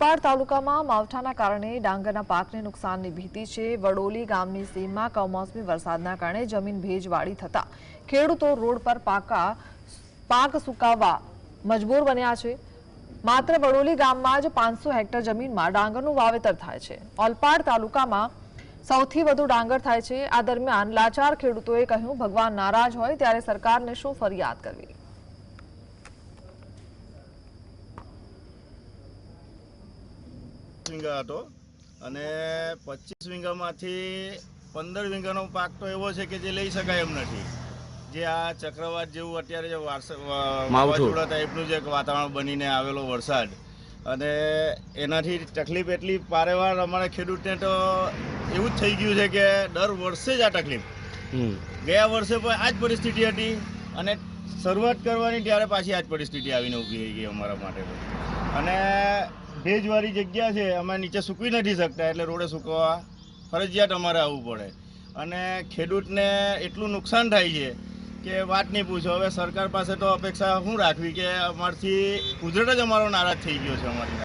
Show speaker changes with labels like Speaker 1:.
Speaker 1: ઓલપાડ તાલુકામાં માવઠાના કારણે ડાંગરના પાકને નુકસાનની ભીતિ છે। વડોલી ગામની સીમમાં કમોસમી વરસાદના કારણે જમીન ભેજવાળી થતા ખેડૂતો રોડ પર પાક સુકાવવા મજબૂર બન્યા છે। માત્ર વડોલી ગામમાં જ 500 હેક્ટર જમીનમાં ડાંગરનું વાવેતર થાય છે। ઓલપાડ તાલુકામાં સૌથી વધુ ડાંગર થાય છે। આ દરમિયાન લાચાર ખેડૂતોએ કહ્યું, ભગવાન નારાજ હોય ત્યારે સરકારને શું ફરિયાદ કરવી।
Speaker 2: વીંગા હતો અને 25 વીંગામાંથી 15 વીંગાનો પાક તો એવો છે કે જે લઈ શકાય એમ નથી। જે આ ચક્રવાત જેવું અત્યારે જે વાવાઝોડા ટાઈપનું જે વાતાવરણ બનીને આવેલો વરસાદ અને એનાથી તકલીફ એટલી પારેવાર અમારા ખેડૂતને તો એવું જ થઈ ગયું છે કે દર વર્ષે જ આ તકલીફ। ગયા વર્ષે પણ આ જ પરિસ્થિતિ હતી અને શરૂઆત કરવાની ત્યારે પાછી આ જ પરિસ્થિતિ આવીને ઊભી થઈ ગઈ અમારા માટે। અને ભેજવાળી જગ્યા છે, અમે નીચે સૂકવી નથી શકતા એટલે રોડે સૂકવવા ફરજિયાત અમારે આવવું પડે અને ખેડૂતને એટલું નુકસાન થાય છે કે વાત નહીં પૂછો। હવે સરકાર પાસે તો અપેક્ષા શું રાખવી કે અમારથી કુદરત જ અમારો નારાજ થઈ ગયો છે અમારી